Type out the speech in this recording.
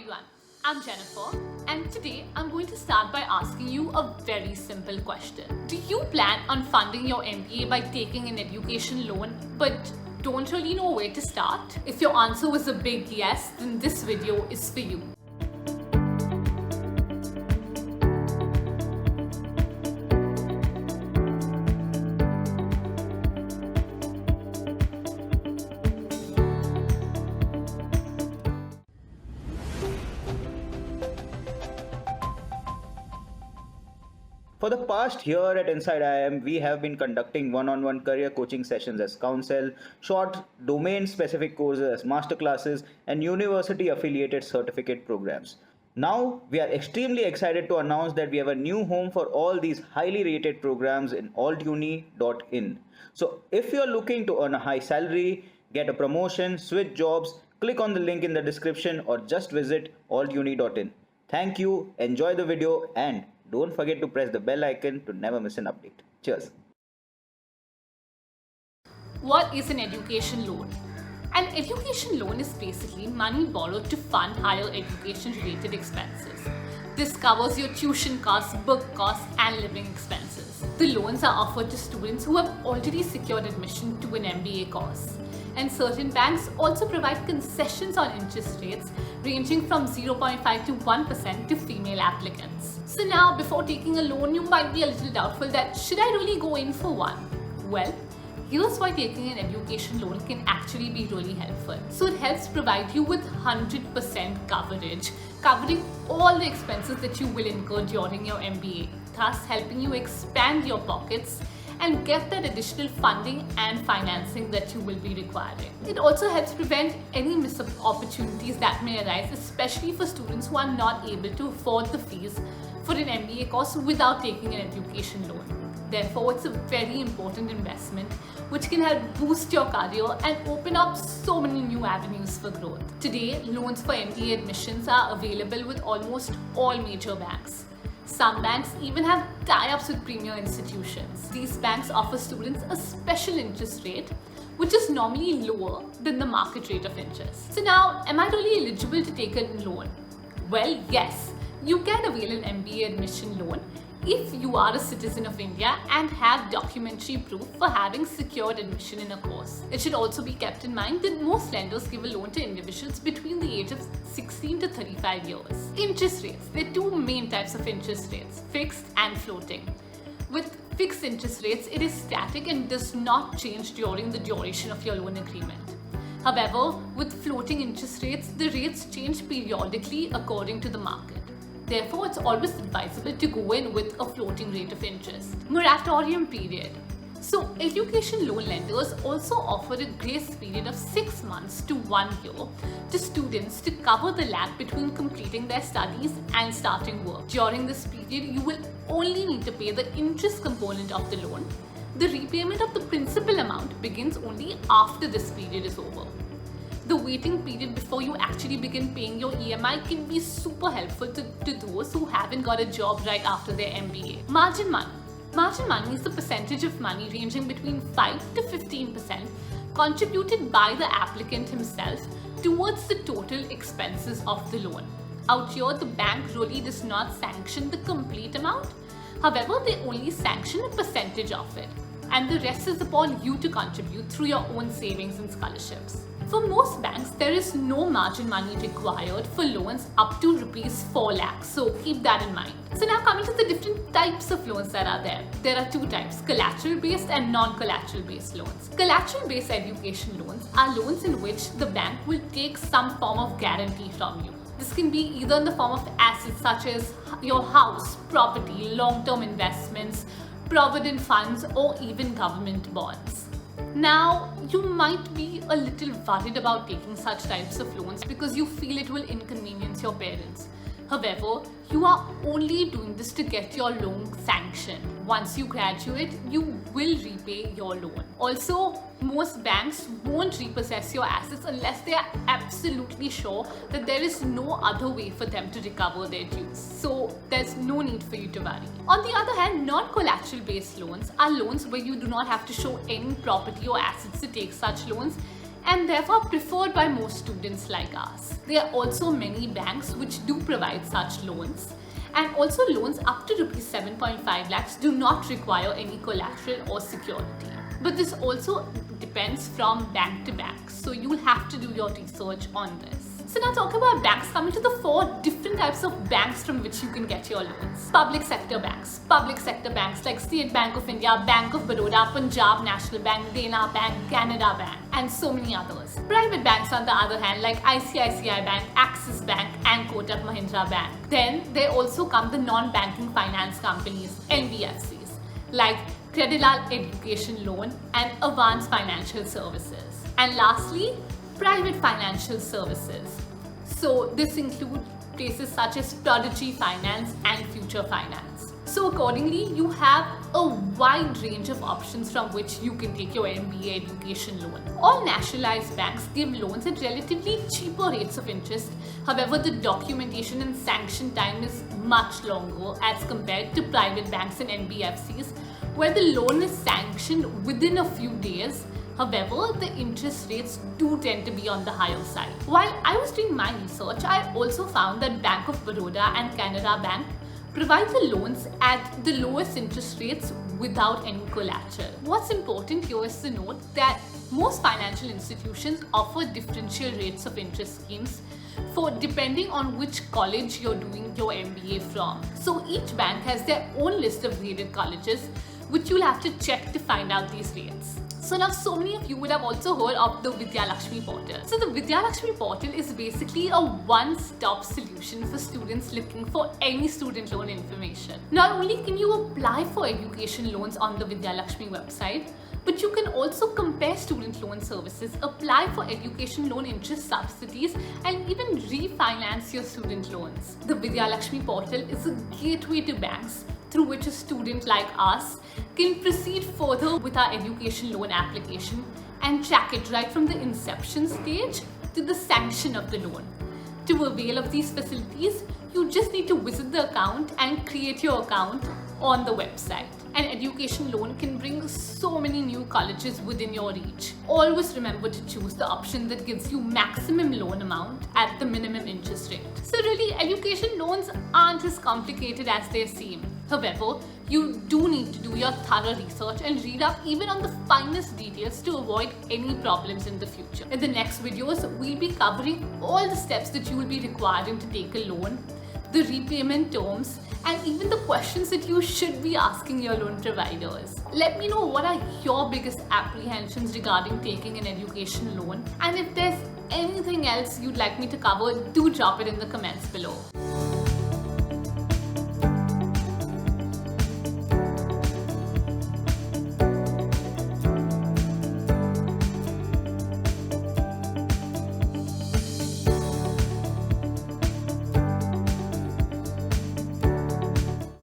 everyone, I'm Jennifer and today I'm going to start by asking you a very simple question. Do you plan on funding your MBA by taking an education loan but don't really know where to start? If your answer was a big yes, then this video is for you. For the past year at Inside IIM, we have been conducting one-on-one career coaching sessions as counsel, short domain-specific courses as masterclasses, and university-affiliated certificate programs. Now, we are extremely excited to announce that we have a new home for all these highly rated programs in altuni.in. So, if you are looking to earn a high salary, get a promotion, switch jobs, click on the link in the description or just visit altuni.in. Thank you, enjoy the video, and don't forget to press the bell icon to never miss an update. Cheers. What is an education loan? An education loan is basically money borrowed to fund higher education related expenses. This covers your tuition costs, book costs, and living expenses. The loans are offered to students who have already secured admission to an MBA course. And certain banks also provide concessions on interest rates ranging from 0.5 to 1% to female applicants. So now, before taking a loan, you might be a little doubtful that should I really go in for one? Well, here's why taking an education loan can actually be really helpful. So it helps provide you with 100% coverage, covering all the expenses that you will incur during your MBA, thus helping you expand your pockets and get that additional funding and financing that you will be requiring. It also helps prevent any missed opportunities that may arise, especially for students who are not able to afford the fees for an MBA course without taking an education loan. Therefore, it's a very important investment which can help boost your career and open up so many new avenues for growth. Today, loans for MBA admissions are available with almost all major banks. Some banks even have tie-ups with premier institutions. These banks offer students a special interest rate, which is normally lower than the market rate of interest. So now, am I really eligible to take a loan? Well, yes, you can avail an MBA admission loan if you are a citizen of India and have documentary proof for having secured admission in a course. It should also be kept in mind that most lenders give a loan to individuals between the age of 16 to 35 years. Interest rates. There are two main types of interest rates, fixed and floating. With fixed interest rates, it is static and does not change during the duration of your loan agreement. However, with floating interest rates, the rates change periodically according to the market. Therefore, it's always advisable to go in with a floating rate of interest. Moratorium period. So, education loan lenders also offer a grace period of 6 months to 1 year to students to cover the lag between completing their studies and starting work. During this period, you will only need to pay the interest component of the loan. The repayment of the principal amount begins only after this period is over. The waiting period before you actually begin paying your EMI can be super helpful to those who haven't got a job right after their MBA. Margin money. Margin money is the percentage of money ranging between 5 to 15% contributed by the applicant himself towards the total expenses of the loan. Out here, the bank really does not sanction the complete amount. However, they only sanction a percentage of it, and the rest is upon you to contribute through your own savings and scholarships. For most banks, there is no margin money required for loans up to rupees 4 lakhs, so keep that in mind. So now coming to the different types of loans that are there. There are two types, collateral-based and non-collateral-based loans. Collateral-based education loans are loans in which the bank will take some form of guarantee from you. This can be either in the form of assets such as your house, property, long-term investments, provident funds, or even government bonds. Now, you might be a little worried about taking such types of loans because you feel it will inconvenience your parents. However, you are only doing this to get your loan sanctioned. Once you graduate, you will repay your loan. Also, most banks won't repossess your assets unless they are absolutely sure that there is no other way for them to recover their dues. So, there's no need for you to worry. On the other hand, non-collateral based loans are loans where you do not have to show any property or assets to take such loans, and therefore preferred by most students like us. There are also many banks which do provide such loans, and also loans up to rupees 7.5 lakhs do not require any collateral or security. But this also depends from bank to bank, so you'll have to do your research on this. So now talking about banks, coming to the 4 different types of banks from which you can get your loans. Public sector banks. Public sector banks like State Bank of India, Bank of Baroda, Punjab National Bank, Dena Bank, Canada Bank, and so many others. Private banks on the other hand like ICICI Bank, Axis Bank, and Kotak Mahindra Bank. Then there also come the non-banking finance companies, NBFCs, like Credilal Education Loan and Avance Financial Services. And lastly, private financial services. So this includes places such as Prodigy Finance and Future Finance. So accordingly, you have a wide range of options from which you can take your MBA education loan. All nationalized banks give loans at relatively cheaper rates of interest. However, the documentation and sanction time is much longer as compared to private banks and NBFCs, where the loan is sanctioned within a few days. However, the interest rates do tend to be on the higher side. While I was doing my research, I also found that Bank of Baroda and Canada Bank provide the loans at the lowest interest rates without any collateral. What's important here is to note that most financial institutions offer differential rates of interest schemes for depending on which college you're doing your MBA from. So each bank has their own list of graded colleges, which you'll have to check to find out these rates. So now so many of you would have also heard of the Vidya Lakshmi portal. So the Vidya Lakshmi portal is basically a one-stop solution for students looking for any student loan information. Not only can you apply for education loans on the Vidya Lakshmi website, but you can also compare student loan services, apply for education loan interest subsidies, and even refinance your student loans. The Vidya Lakshmi portal is a gateway to banks through which a student like us can proceed further with our education loan application and track it right from the inception stage to the sanction of the loan. To avail of these facilities, you just need to visit the account and create your account on the website. An education loan can bring so many new colleges within your reach. Always remember to choose the option that gives you maximum loan amount at the minimum interest rate. So really, education loans aren't as complicated as they seem. However, you do need to do your thorough research and read up even on the finest details to avoid any problems in the future. In the next videos, we'll be covering all the steps that you will be requiring to take a loan, the repayment terms, and even the questions that you should be asking your loan providers. Let me know what are your biggest apprehensions regarding taking an education loan, and if there's anything else you'd like me to cover, do drop it in the comments below.